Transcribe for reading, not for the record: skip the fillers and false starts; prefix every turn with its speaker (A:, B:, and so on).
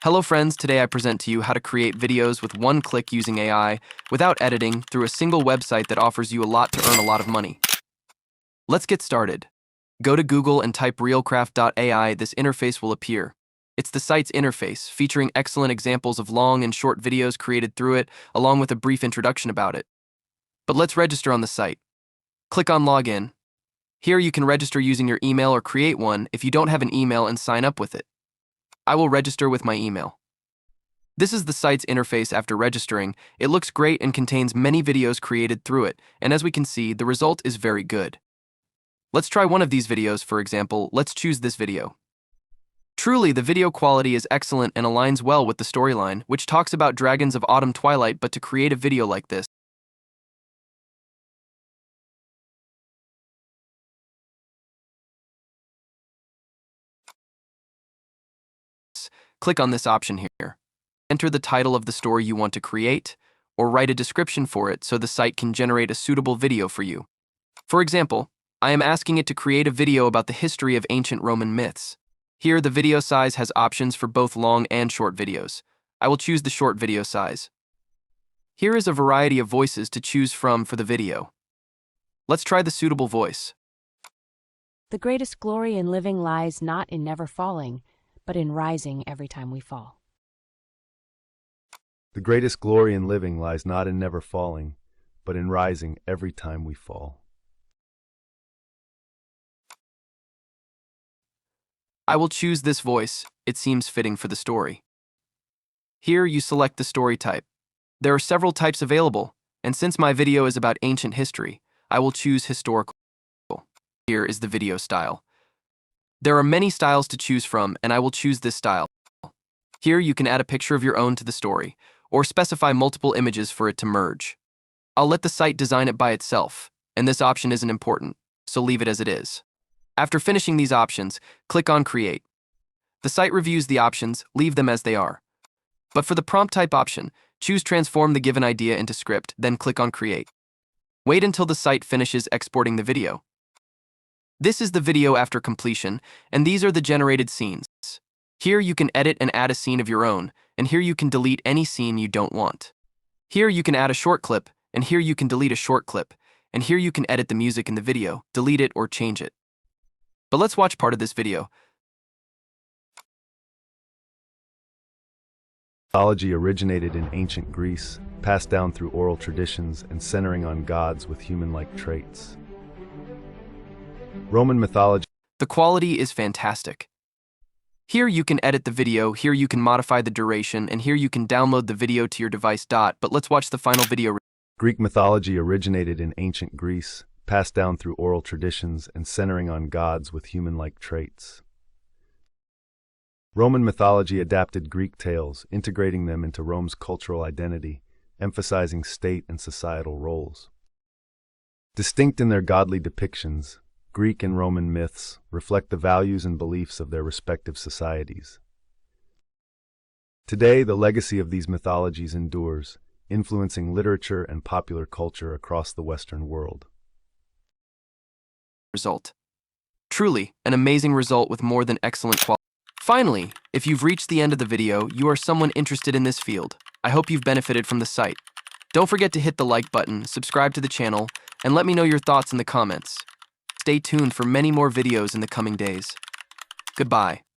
A: Hello friends, today I present to you how to create videos with one click using AI without editing through a single website that offers you a lot to earn a lot of money. Let's get started. Go to Google and type realcraft.ai. This interface will appear. It's the site's interface, featuring excellent examples of long and short videos created through it, along with a brief introduction about it. But let's register on the site. Click on Login. Here you can register using your email or create one if you don't have an email and sign up with it. I will register with my email. This is the site's interface after registering. It looks great and contains many videos created through it, and as we can see, the result is very good. Let's try one of these videos, for example. Let's choose this video. Truly, the video quality is excellent and aligns well with the storyline, which talks about dragons of autumn twilight, but to create a video like this, click on this option here. Enter the title of the story you want to create, or write a description for it so the site can generate a suitable video for you. For example, I am asking it to create a video about the history of ancient Roman myths. Here, the video size has options for both long and short videos. I will choose the short video size. Here is a variety of voices to choose from for the video. Let's try the suitable voice.
B: The greatest glory in living lies not in never falling, but in rising every time we fall.
C: The greatest glory in living lies not in never falling, but in rising every time we fall.
A: I will choose this voice. It seems fitting for the story. Here you select the story type. There are several types available, and since my video is about ancient history, I will choose historical. Here is the video style. There are many styles to choose from, and I will choose this style. Here you can add a picture of your own to the story, or specify multiple images for it to merge. I'll let the site design it by itself, and this option isn't important, so leave it as it is. After finishing these options, click on Create. The site reviews the options, leave them as they are. But for the prompt type option, choose Transform the given idea into script, then click on Create. Wait until the site finishes exporting the video. This is the video after completion, and these are the generated scenes. Here you can edit and add a scene of your own, and here you can delete any scene you don't want. Here you can add a short clip, and here you can delete a short clip, and here you can edit the music in the video, delete it or change it. But let's watch part of this video.
C: Mythology originated in ancient Greece, passed down through oral traditions and centering on gods with human-like traits. Roman mythology.
A: The quality is fantastic. Here you can edit the video, here you can modify the duration, and here you can download the video to your device. But let's watch the final video.
C: Greek mythology originated in ancient Greece, passed down through oral traditions and centering on gods with human-like traits. Roman mythology adapted Greek tales, integrating them into Rome's cultural identity, emphasizing state and societal roles. Distinct in their godly depictions, Greek and Roman myths reflect the values and beliefs of their respective societies. Today, the legacy of these mythologies endures, influencing literature and popular culture across the Western world.
A: Result. Truly, an amazing result with more than excellent quality. Finally, if you've reached the end of the video, you are someone interested in this field. I hope you've benefited from the site. Don't forget to hit the like button, subscribe to the channel, and let me know your thoughts in the comments. Stay tuned for many more videos in the coming days. Goodbye.